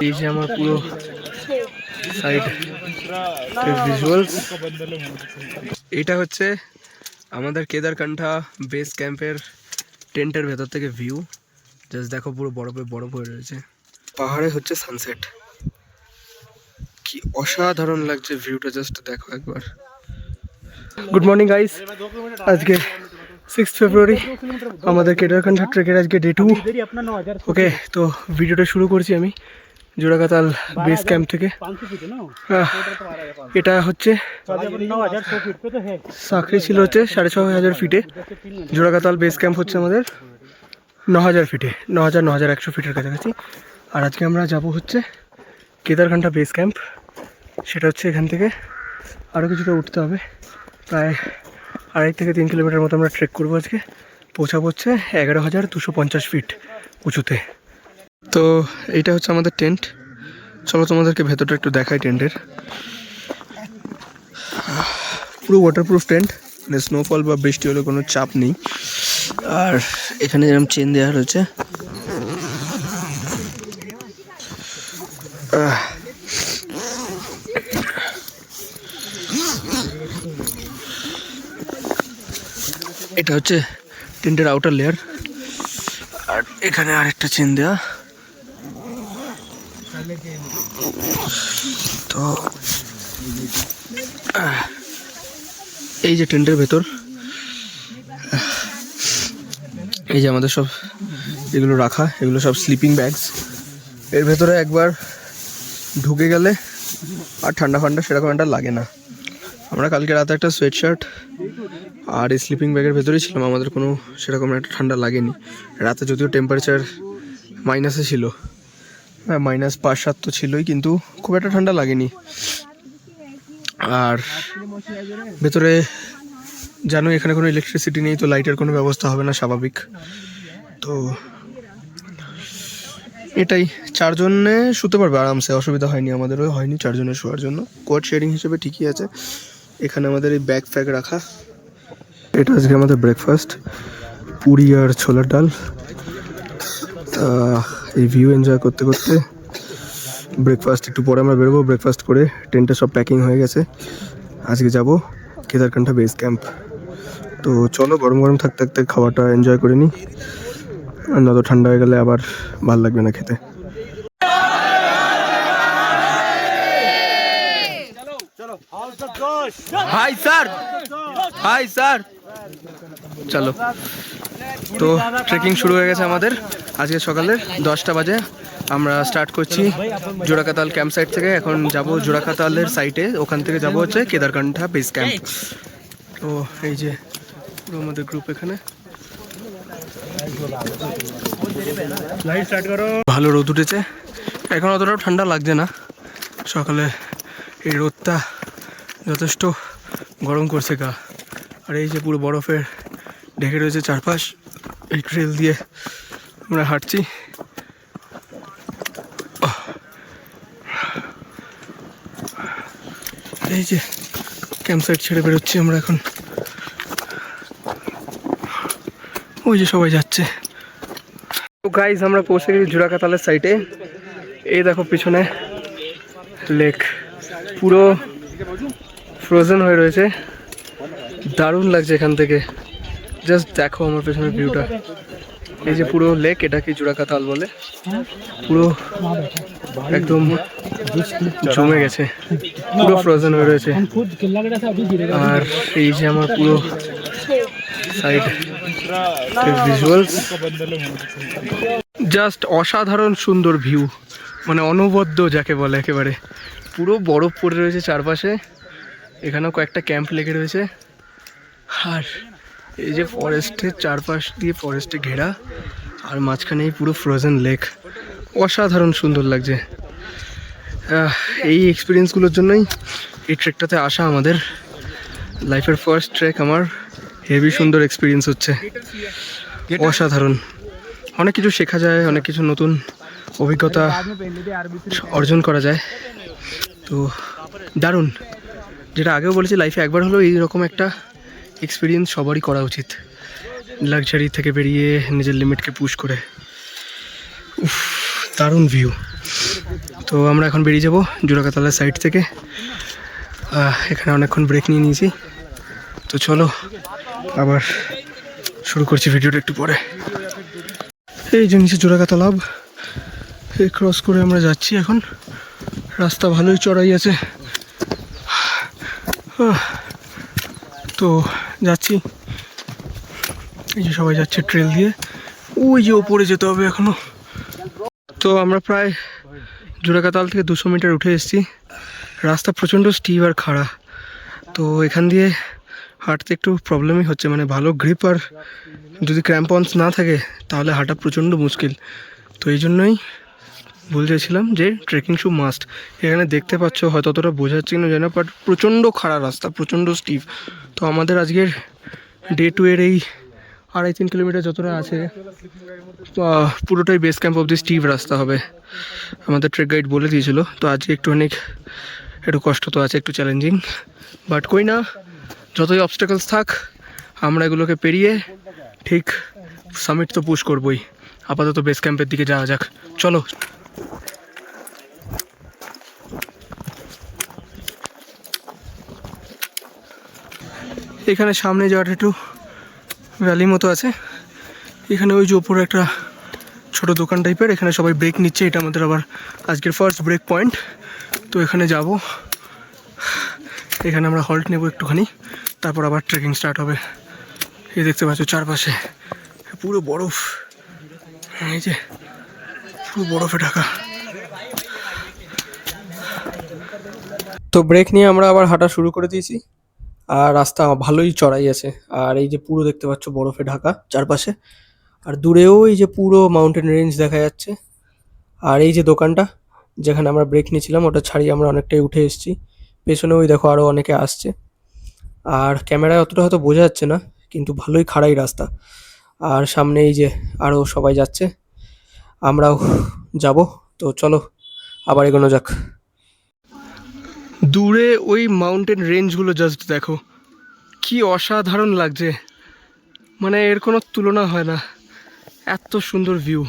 এই যে আমার পুরো সাইড ভিজুয়ালস। এটা হচ্ছে আমাদের কেদারকান্ঠা বেস ক্যাম্পের টেন্টের ভেতর থেকে ভিউ। জাস্ট দেখো পুরো বরফে বরফ হয়ে রয়েছে, পাহাড়ে হচ্ছে সানসেট। কি অসাধারণ লাগছে ভিউটা, জাস্ট দেখো একবার। গুড মর্নিং গাইস, আজকে 6 ফেব্রুয়ারি আমাদের কেদারকান্ঠা ট্রেকের আজকে ডে 2। ওকে, তো ভিডিওটা শুরু করছি আমি জোড়াকাতাল বেস ক্যাম্প থেকে। এটা হচ্ছে সাকরি ছিল হচ্ছে 6500 ফিটে, জোড়াকাতাল বেস ক্যাম্প হচ্ছে আমাদের 9000 ফিটে, 9100 ফিটের কাছাকাছি। আর আজকে আমরা যাব হচ্ছে কেদারকান্ঠা বেস ক্যাম্প, সেটা হচ্ছে এখান থেকে আরও কিছুটা উঠতে হবে, প্রায় 2.5 থেকে 3 কিলোমিটার মতো আমরা ট্রেক করবো আজকে। পৌঁছাবো হচ্ছে 11250 ফিট উঁচুতে। তো এইটা হচ্ছে আমাদের টেন্ট। চলো তোমাদেরকে ভেতরটা একটু দেখাই টেন্টের। পুরো ওয়াটারপ্রুফ টেন্ট, মানে স্নোফল বা বৃষ্টি হলে কোনো চাপ নেই। আর এখানে যেরকম চেন দেওয়া রয়েছে, এটা হচ্ছে টেন্টের আউটার লেয়ার। আর এখানে আরেকটা চেন দেওয়া। তো এই যে টেন্টের ভেতর, এই যে আমাদের সব এগুলো রাখা, এগুলো সব স্লিপিং ব্যাগস। এর ভেতরে একবার ঢুকে গেলে আর ঠান্ডা ফান্ডা সেরকম একটা লাগে না। আমরা কালকে রাতে একটা সোয়েট শার্ট আর এই স্লিপিং ব্যাগের ভেতরেই ছিলাম, আমাদের কোনো সেরকম একটা ঠান্ডা লাগেনি। রাতে যদিও টেম্পারেচার মাইনাসে ছিল, হ্যাঁ -5-7 তো ছিলই, কিন্তু খুব একটা ঠান্ডা লাগেনি। আর ভেতরে জানো এখানে কোনো ইলেকট্রিসিটি নেই, তো লাইটের কোনো ব্যবস্থা হবে না, স্বাভাবিক। তো এটাই, 4 জনে শুতে পারবে আরামসে, অসুবিধা হয়নি, আমাদেরও হয়নি 4 জনের শোয়ার জন্য। কোয়াড শেয়ারিং হিসেবে ঠিকই আছে। এখানে আমাদের এই ব্যাগ ফ্যাগ রাখা। এটা আজকে আমাদের ব্রেকফাস্ট, পুরি আর ছোলার ডাল। এই ভিউ এনজয় করতে করতে ব্রেকফাস্ট একটু পরে আমরা বেরোবো। ব্রেকফাস্ট করে টেন্টে সব প্যাকিং হয়ে গেছে, আজকে যাব কেদারকান্ঠা বেস ক্যাম্প। তো চলো গরম গরম থাকতে থাকতে খাবারটা এনজয় করে নিই, আর না তো ঠান্ডা হয়ে গেলে আবার ভাল লাগবে না খেতে। Hi sir, hi sir. চলো, তো ট্রেকিং শুরু হয়ে গেছে আমাদের। আজকে সকালের 10টা বাজে আমরা স্টার্ট করছি জোড়াকাতাল ক্যাম্প সাইট থেকে। এখন যাব জোড়াকাতালের সাইটে, ওখান থেকে যাব হচ্ছে কেদারকান্ঠা বেস ক্যাম্প। তো এই যে পুরো আমাদের গ্রুপ এখানে। ভালো রোদ উঠেছে, এখন অতটাও ঠান্ডা লাগছে না। সকালে এই রোদটা যথেষ্ট গরম করছে গা। আর এই যে পুরো বরফের ঢেকে রয়েছে চারপাশ, এই ট্রেল দিয়ে আমরা হাঁটছি। এই যে ক্যাম্প সাইট ছেড়ে বেরোচ্ছি আমরা এখন। ওই যে সবাই যাচ্ছে। তো গাইজ আমরা পৌঁছে গেছি জোড়াকাতালের সাইটে। এই দেখো পিছনে লেক, পুরো ফ্রোজেন হয়ে রয়েছে, দারুণ লাগছে এখান থেকে। জাস্ট দেখো আমার পেছনের ভিউটা। এই যে পুরো লেক, এটাকে জোড়াকাতাল বলে। পুরো একদম জমে গেছে, পুরো ফ্রোজেন হয়ে রয়েছে। আর এই যে আমার পুরো সাইড ভিজুয়ালস, জাস্ট অসাধারণ সুন্দর ভিউ, মানে অনবদ্য যাকে বলে একেবারে। পুরো বরফ পড়ে রয়েছে চারপাশে, এখানেও কয়েকটা ক্যাম্প লেগে রয়েছে। আর এই যে ফরেস্টের চারপাশ দিয়ে ফরেস্টে ঘেরা, আর মাঝখানে এই পুরো ফ্রোজেন লেক, অসাধারণ সুন্দর লাগছে। এই এক্সপিরিয়েন্সগুলোর জন্যই এই ট্রেকটাতে আসা আমাদের লাইফের ফার্স্ট ট্রেক। আমার হেভি সুন্দর এক্সপিরিয়েন্স হচ্ছে, অসাধারণ। অনেক কিছু শেখা যায়, অনেক কিছু নতুন অভিজ্ঞতা অর্জন করা যায়। তো দারুণ, যেটা আগেও বলেছি, লাইফে একবার হলেও এইরকম একটা এক্সপিরিয়েন্স সবারই করা উচিত। লাক্সারি থেকে বেরিয়ে নিজের লিমিটকে পুশ করে। উফ, দারুণ ভিউ। তো আমরা এখন বেরিয়ে যাব জোড়াকাতলার সাইড থেকে। এখানে অনেকক্ষণ ব্রেক নিয়ে নিয়েছি, তো চলো আবার শুরু করছি ভিডিওটা একটু পরে। এই যে নিচে জোড়াকাতলাভ, এই ক্রস করে আমরা যাচ্ছি এখন। রাস্তা ভালোই চড়াই আছে, তো যাচ্ছি। এই যে সবাই যাচ্ছে ট্রেল দিয়ে, ওই যে ওপরে যেতে হবে এখনো। তো আমরা প্রায় জোড়াকাতাল থেকে 200 মিটার উঠে এসেছি। রাস্তা প্রচণ্ড স্টিভ আর খাড়া, তো এখান দিয়ে হাঁটতে একটু প্রবলেমই হচ্ছে, মানে ভালো গ্রিপ আর যদি ক্র্যাম্পন্স না থাকে তাহলে হাঁটা প্রচণ্ড মুশকিল। তো এই জন্যই বলতেছিলাম যে ট্রেকিং শু মাস্ট। এখানে দেখতে পাচ্ছ, হয়তো অতটা বোঝাচ্ছি না জানি না, বাট প্রচণ্ড খাড়া রাস্তা, প্রচণ্ড স্টিভ। তো আমাদের আজকের ডে 2 এর এই 2.5-3 কিলোমিটার যতটা আছে পুরোটাই বেস ক্যাম্প অবধি স্টিভ রাস্তা হবে, আমাদের ট্রেক গাইড বলে দিয়েছিল। তো আজকে একটু কষ্ট তো আছে, একটু চ্যালেঞ্জিং, বাট কই না, যতই অবস্টাকলস থাক আমরা এগুলোকে পেরিয়ে ঠিক সামিট তো পুশ করবই। আপাতত বেস ক্যাম্পের দিকে যাওয়া যাক, চলো। এখানে সামনে যাওয়াটা একটু ভ্যালি মতো আছে। এখানে ওই যে ওপরে একটা ছোট দোকান টাইপের, এখানে সবাই ব্রেক নিচ্ছে। এটা আমাদের আবার আজকের ফার্স্ট ব্রেক পয়েন্ট, তো এখানে যাব। এখানে আমরা হল্ট নেব একটুখানি, তারপর আবার ট্রেকিং স্টার্ট হবে। এই দেখতে পাচ্ছ চারপাশে পুরো বরফ, এই যে পুরো বরফে ঢাকা। তো ব্রেক নিয়ে আমরা আবার হাঁটা শুরু করে দিয়েছি, আর রাস্তা ভালোই চড়াই আছে। আর এই যে পুরো দেখতে পাচ্ছ বরফে ঢাকা চারপাশে, আর দূরেও এই যে পুরো মাউন্টেন রেঞ্জ দেখা যাচ্ছে। আর এই যে দোকানটা যেখানে আমরা ব্রেক নিয়েছিলাম, ওটা ছাড়িয়ে আমরা অনেকটাই উঠে এসেছি। পেছনে ওই দেখো আরও অনেকে আসছে, আর ক্যামেরায় অতটা হয়তো বোঝা যাচ্ছে না, কিন্তু ভালোই খাড়াই রাস্তা। আর সামনে এই যে আরও সবাই যাচ্ছে, আমরাও যাব। তো চলো আবার এগোনো যাক। দূরে ওই মাউন্টেন রেঞ্জগুলো জাস্ট দেখো, কি অসাধারণ লাগছে, মানে এর কোনো তুলনা হয় না, এত সুন্দর ভিউ।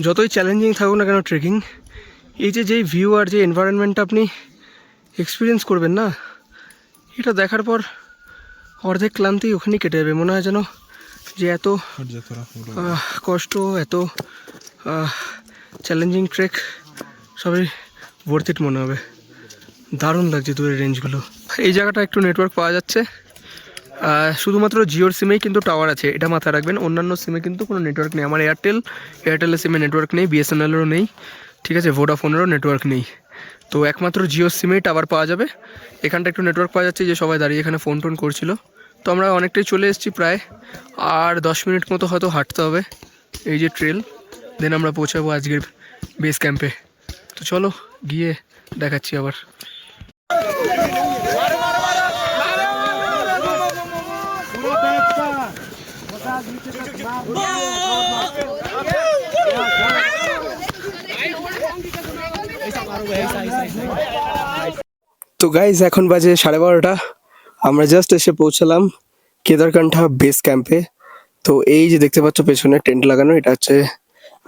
যতই চ্যালেঞ্জিং থাকুক না কেন ট্রেকিং, এই যে যেই ভিউ আর যে এনভায়রনমেন্টটা আপনি এক্সপিরিয়েন্স করবেন না, এটা দেখার পর অর্ধেক ক্লান্তি ওখানেই কেটে যাবে। মনে হয় যেন যে এত কষ্ট, এত চ্যালেঞ্জিং ট্রেক সবই ওয়ার্থ ইট মনে হবে। দারুণ লাগছে দূরের রেঞ্জগুলো। এই জায়গাটা একটু নেটওয়ার্ক পাওয়া যাচ্ছে, শুধুমাত্র জিওর সিমেই কিন্তু টাওয়ার আছে, এটা মাথায় রাখবেন। অন্যান্য সিমে কিন্তু কোনো নেটওয়ার্ক নেই। আমার এয়ারটেলের সিমে নেটওয়ার্ক নেই, বিএসএনএলেরও নেই, ঠিক আছে, ভোডাফোনেরও নেটওয়ার্ক নেই। তো একমাত্র জিওর সিমেই টাওয়ার পাওয়া যাবে। এখানটা একটু নেটওয়ার্ক পাওয়া যাচ্ছে, যে সবাই দাঁড়িয়ে এখানে ফোন টোন করছিল। তো আমরা অনেকটাই চলে এসেছি, প্রায় আর 10 মিনিট মতো হয়তো হাঁটতে হবে এই যে ট্রেল, দেন আমরা পৌঁছাবো আজকের বেস ক্যাম্পে। তো চলো গিয়ে দেখাচ্ছি আবার। তো গাইজ এখন বাজে 12:30, আমরা জাস্ট এসে পৌঁছালাম কেদারকান্ঠা বেস ক্যাম্পে। তো এই যে দেখতে পাচ্ছ পেছনে টেন্ট লাগানো, এটা হচ্ছে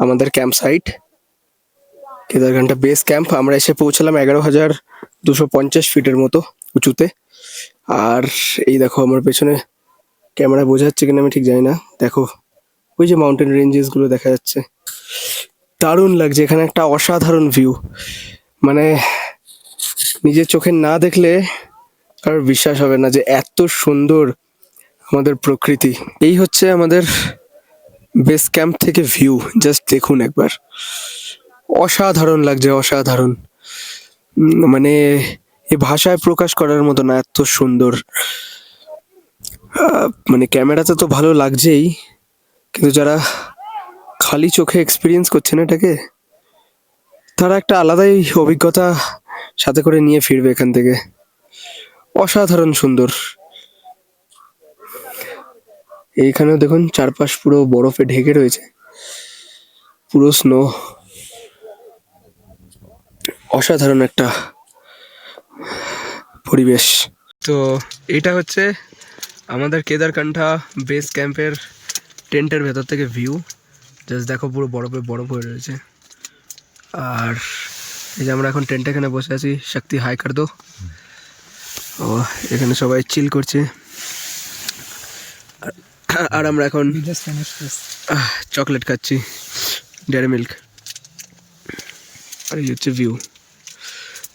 আমাদের ক্যাম্প সাইট, কেদারকান্ঠা বেস ক্যাম্প। আমরা এসে পৌঁছালাম 11,250 ফিটের মতো উঁচুতে। আর এই দেখো আমার পেছনে, ক্যামেরা বোঝা যাচ্ছে কিনা আমি ঠিক জানি না, দেখো ওই যে মাউন্টেন রেঞ্জেসগুলো দেখা যাচ্ছে, দারুণ লাগছে। এখানে একটা অসাধারণ ভিউ, মানে নিজের চোখে না দেখলে কারোর বিশ্বাস হবে না যে এত সুন্দর আমাদের প্রকৃতি। এই হচ্ছে আমাদের বেস ক্যাম্প থেকে ভিউ, জাস্ট দেখুন একবার, অসাধারণ লাগছে, অসাধারণ। মানে এ ভাষায় প্রকাশ করার মতো না, এত সুন্দর। মানে ক্যামেরাতে তো ভালো লাগছেই, কিন্তু যারা খালি চোখে এক্সপিরিয়েন্স করছে না এটাকে, তারা একটা আলাদাই অভিজ্ঞতা সাথে করে নিয়ে ফিরবে এখান থেকে। অসাধারণ সুন্দর। এইখানেও দেখুন চারপাশ পুরো বরফে ঢেকে রয়েছে, পুরো স্নো। অসাধারণ একটা পরিবেশ। তো এটা হচ্ছে আমাদের কেদারকান্ঠা বেস ক্যাম্পের টেন্টের ভেতর থেকে ভিউ, জাস্ট দেখো পুরো বরফে বরফ হয়ে রয়েছে। আর এই যে আমরা এখন টেন্ট এখানে বসে আছি, শক্তি হাই কর দো। ও এখানে সবাই চিল করছে। আর আমরা এখন চকলেট খাচ্ছি, ডেয়ারি মিল্ক। আর এই হচ্ছে ভিউ।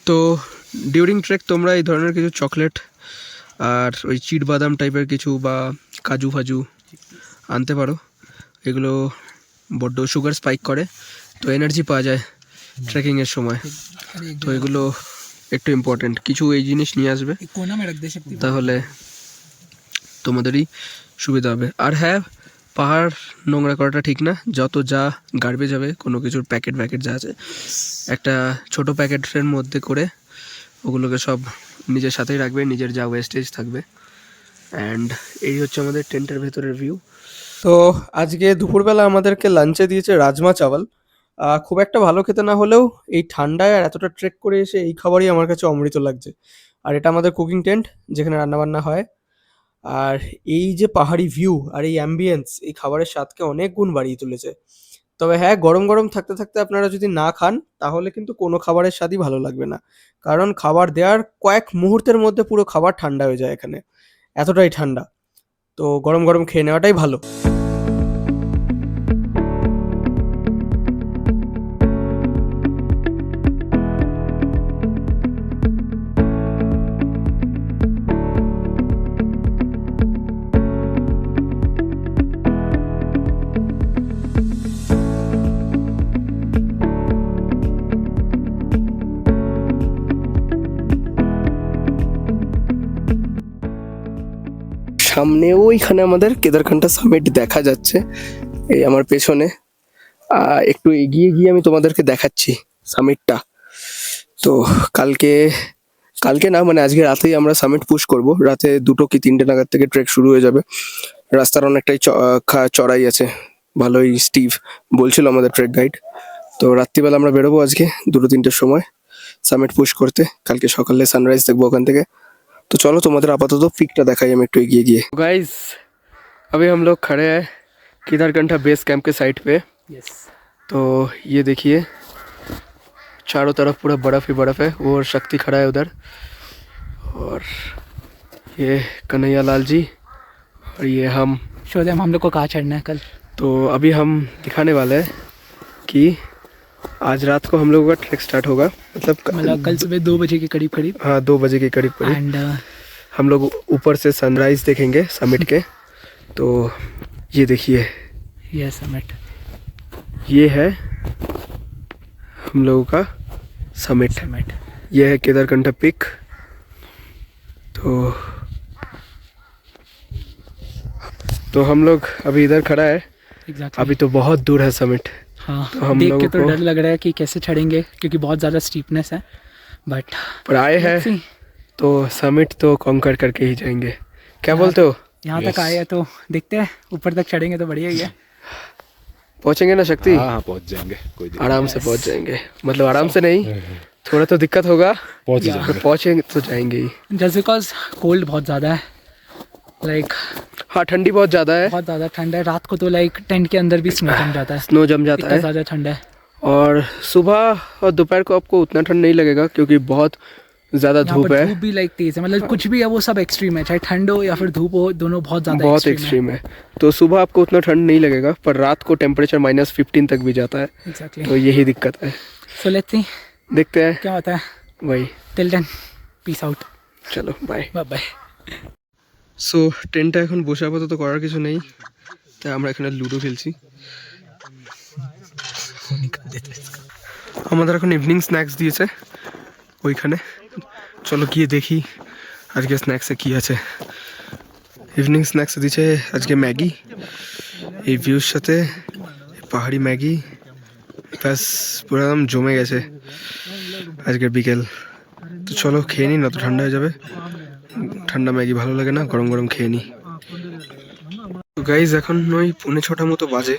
তো ডিউরিং ট্রেক তোমরা এই ধরনের কিছু চকলেট আর ওই চিট বাদাম টাইপের কিছু বা কাজু ফাজু আনতে পারো। এগুলো বড্ড সুগার স্পাইক করে, তো এনার্জি পাওয়া যায় ট্রেকিংয়ের সময়। তো এগুলো একটু ইম্পর্টেন্ট, কিছু এই জিনিস নিয়ে আসবে, তাহলে তোমাদেরই সুবিধা হবে। আর হ্যাঁ, পাহাড় নোংরা করাটা ঠিক না। যত যা গার্বেজ হবে, কোনো কিছুর প্যাকেট প্যাকেট যা আছে, একটা ছোট প্যাকেটের মধ্যে করে ওগুলোকে সব নিজের সাথেই রাখবে, নিজের যা ওয়েস্টেজ থাকবে। অ্যান্ড এই হচ্ছে আমাদের টেন্টের ভেতরের ভিউ। তো আজকে দুপুরবেলা আমাদেরকে লাঞ্চে দিয়েছে রাজমা চাওয়াল। খুব একটা ভালো খেতে না হলেও এই ঠান্ডায় আর এতটা ট্রেক করে এসে এই খাবারই আমার কাছে অমৃত লাগছে। আর এটা আমাদের কুকিং টেন্ট, যেখানে রান্নাবান্না হয়। আর এই যে পাহাড়ি ভিউ আর এই অ্যাম্বিয়েন্স এই খাবারের স্বাদকে অনেক গুণ বাড়িয়ে তুলেছে। তবে হ্যাঁ, গরম গরম থাকতে থাকতে আপনারা যদি না খান, তাহলে কিন্তু কোনো খাবারের স্বাদই ভালো লাগবে না। কারণ খাবার দেওয়ার কয়েক মুহূর্তের মধ্যে পুরো খাবার ঠান্ডা হয়ে যায় এখানে, এতটাই ঠান্ডা। তো গরম গরম খেয়ে নেওয়াটাই ভালো। সামনে ওইখানে আমাদের কেদারকান্ঠা সামিট দেখা যাচ্ছে, এই আমার পেছনে। একটু এগিয়ে গিয়ে আমি তোমাদেরকে দেখাচ্ছি সামিটটা। তো কালকে কালকে না, মানে আজকে রাতেই আমরা সামিট পুশ করব। রাতে 2টো কি 3টে নাগাদ থেকে ট্রেক শুরু হয়ে যাবে। রাস্তার অনেকটাই চড়াই আছে, ভালোই স্টিভ বলছিল আমাদের ট্রেক গাইড। তো রাত্রিবেলা আমরা বেরোবো আজকে 2-3টের সময় সামিট পুশ করতে। কালকে সকালে সানরাইজ দেখবো ওখান থেকে। तो चलो तुम्हारे आपातत पिकটা দেখাই আমি একটু এগিয়ে গিয়ে। गाइस अभी हम लोग खड़े हैं केदारकंठा बेस कैंप के साइड पे। तो ये देखिए चारों तरफ पूरा बर्फ़ ही बर्फ़ है। वो शक्ति खड़ा है उधर, और ये कन्हैया लाल जी, और ये हम शोधम। हम लोग को कहाँ चढ़ना है कल? तो अभी हम दिखाने वाले हैं कि आज रात को हम लोगों का ट्रैक स्टार्ट होगा। मतलब कल सुबह 2 बजे के करीब करीब। हाँ, 2 बजे के करीब करीब। एंड हम लोग ऊपर से सनराइज देखेंगे समिट के। तो ये देखिए, ये समिट, ये है हम लोगों का समिट। ये है केदारकंठा पिक। तो हम लोग अभी इधर खड़ा है। अभी तो बहुत दूर है समिट। हाँ, तो हम देख लोगों के तो को डर लग रहा है कि कैसे चढ़ेंगे, क्योंकि बहुत ज़्यादा स्टीपनेस है। बट पर आए हैं तो समिट तो कॉन्कर करके ही जाएंगे। क्या बोलते हो? यहाँ तक आए हैं तो देखते हैं, ऊपर तक चढ़ेंगे तो बढ़िया ही है। पहुँचेंगे ना शक्ति? हाँ पहुँच जाएंगे, कोई दिक्कत आराम से पहुँच जाएंगे। मतलब आराम से नहीं, थोड़ा तो दिक्कत होगा, पहुँचेंगे तो जाएंगे ही। जस्ट बिकॉज कोल्ड बहुत ज़्यादा है, लाइक हाँ ठंडी बहुत ज़्यादा है, बहुत ज़्यादा ठंड है। रात को तो लाइक टेंट के अंदर भी स्नो जम जाता है, स्नो जम जाता है। ज़्यादा ठंड है। और सुबह और दोपहर को आपको उतना ठंड नहीं लगेगा, क्योंकि बहुत ज़्यादा धूप है। धूप भी लाइक तेज है, मतलब कुछ भी है वो सब एक्सट्रीम है, चाहे ठंड हो या फिर धूप हो, दोनों बहुत ज़्यादा एक्सट्रीम है। तो सुबह आपको उतना ठंड नहीं लगेगा, पर रात को टेम्परेचर -15 तक भी जाता है। Exactly. तो यही दिक्कत है। So let's see, देखते हैं क्या होता है। वही। Till then, peace out. চলো বাই বাই। সো টেন্টটা এখন বসে আপাতত করার কিছু নেই, তাই আমরা এখানে লুডো খেলছি। আমাদের এখন ইভিনিং স্ন্যাক্স দিয়েছে ওইখানে, চলো গিয়ে দেখি আজকে স্ন্যাক্সে কী আছে। ইভিনিং স্ন্যাক্সে দিয়েছে আজকে ম্যাগি, এই ভিউর সাথে পাহাড়ি ম্যাগি। ব্যাস পুরো একদম জমে গেছে আজকের বিকেল। তো চলো খেয়ে নিই, না তো ঠান্ডা হয়ে যাবে। ঠান্ডা ম্যাগি ভালো লাগে না, গরম গরম খেয়ে নিই। তো গাইজ এখন ওই 6:45 মতো বাজে,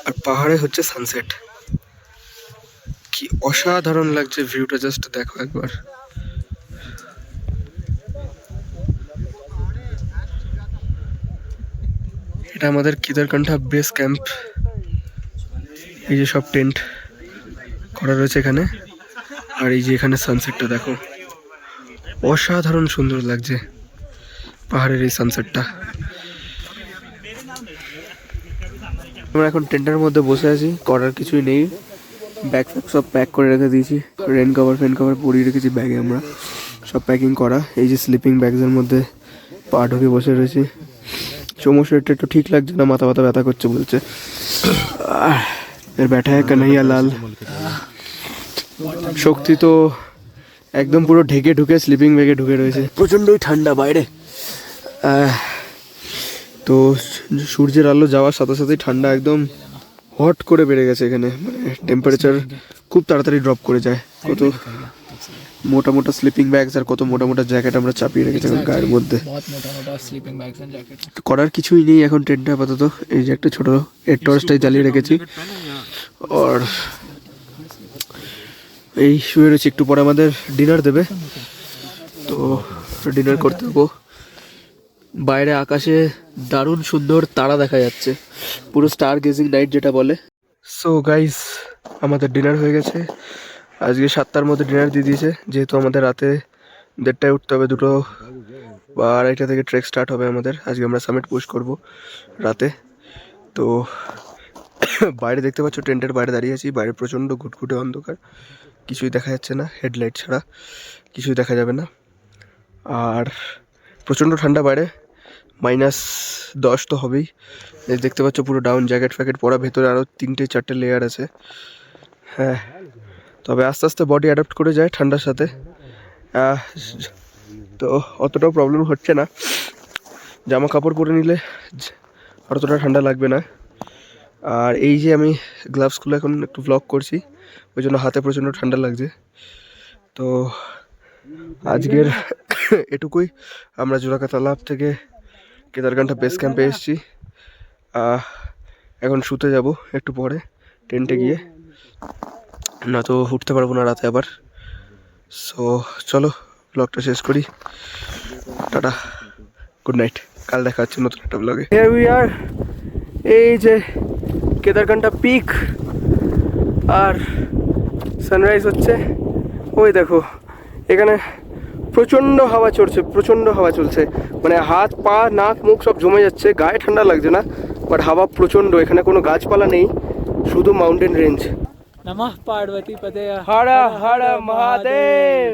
আর পাহাড়ে হচ্ছে সানসেট। কি অসাধারণ লাগছে ভিউটা, জাস্ট দেখো একবার। এটা আমাদের কেদারকান্ঠা বেস ক্যাম্প। এই যে সব টেন্ট করা রয়েছে এখানে। আর এই যে এখানে সানসেটটা দেখো, অসাধারণ সুন্দর লাগছে পাহাড়ের এই সানসেটটা। আমরা এখন টেন্টের মধ্যে বসে আছি, করার কিছুই নেই, ব্যাগ ফ্যাগ সব প্যাক করে রেখে দিয়েছি, রেন কভার ফেন কভার পরিয়ে রেখেছি ব্যাগে, আমরা সব প্যাকিং করা। এই যে স্লিপিং ব্যাগসের মধ্যে পা ঢুকে বসে রয়েছি। চোমো শরীরটা একটু ঠিক লাগছে না, মাথা ব্যথা করছে বলছে। এর ব্যাটা কানাইয়া লাল। শক্তি তো একদম পুরো ঢেকে ঢুকে স্লিপিং ব্যাগে ঢুকে রয়েছে, প্রচণ্ডই ঠান্ডা বাইরে। তো সূর্যের আলো যাওয়ার সাথে সাথেই ঠান্ডা একদম হট করে বেড়ে গেছে এখানে, মানে টেম্পারেচার খুব তাড়াতাড়ি ড্রপ করে যায়। কত মোটা মোটা স্লিপিং ব্যাগস আর কত মোটা মোটা জ্যাকেট আমরা চাপিয়ে রেখেছি এখন গায়ের মধ্যে। তো করার কিছুই নেই এখন টেন্টে আপাতত। এই যে একটা ছোট এর টর্চটাই জ্বালিয়ে রেখেছি। আর এই শুয়ে রয়েছে, একটু পরে আমাদের ডিনার দেবে, তো ডিনার করতে হবো। বাইরে আকাশে দারুণ সুন্দর তারা দেখা যাচ্ছে, পুরো স্টার গেজিং নাইট যেটা বলে। সো গাইস, আমাদের ডিনার হয়ে গেছে। আজকে 7টার মধ্যে ডিনার দিয়ে দিয়েছে, যেহেতু আমাদের রাতে 1:30টায় উঠতে হবে, 2 বা 2:30 থেকে ট্রেক স্টার্ট হবে আমাদের। আজকে আমরা সামিট পুশ করব রাতে। তো বাইরে দেখতে পাচ্ছ, টেন্টের বাইরে দাঁড়িয়ে আছি, বাইরে প্রচণ্ড ঘুটঘুটে অন্ধকার, কিছুই দেখা যাচ্ছে না, হেডলাইট ছাড়া কিছুই দেখা যাবে না। আর প্রচণ্ড ঠান্ডা বাইরে, -10 তো হবেই। এই দেখতে পাচ্ছ পুরো ডাউন জ্যাকেট ফ্যাকেট পরা, ভেতরে আরও 3-4টে লেয়ার আছে। হ্যাঁ, তবে আস্তে আস্তে বডি অ্যাডাপ্ট করে যায় ঠান্ডার সাথে, তো অতটাও প্রবলেম হচ্ছে না। জামা কাপড় পরে নিলে আর অতটা ঠান্ডা লাগবে না। আর এই যে আমি গ্লাভসগুলো এখন একটু ব্লগ করছি, ওই জন্য হাতে প্রচণ্ড ঠান্ডা লাগছে। তো আজকের এটুকুই। আমরা জোড়াকা তালাব থেকে কেদারকান্ঠা বেস ক্যাম্পে এসেছি। এখন শুতে যাব একটু পরে টেন্টে গিয়ে, না তো উঠতে পারবো না রাতে আবার। সো চলো ব্লগটা শেষ করি, টাটা, গুড নাইট, কাল দেখা হচ্ছে নতুন একটা ব্লগে। হিয়ার উই আর, এই যে কেদারকান্ঠা পিক, আর সানরাইজ হচ্ছে ওই দেখো। এখানে প্রচণ্ড হাওয়া চলছে, প্রচণ্ড হাওয়া চলছে, মানে হাত পা নাক মুখ সব জমে যাচ্ছে, গায়ে ঠান্ডা লাগছে না, বাট হাওয়া প্রচণ্ড। এখানে কোনো গাছপালা নেই, শুধু মাউন্টেন রেঞ্জ। नमः पार्वती पते हर हर महादेव।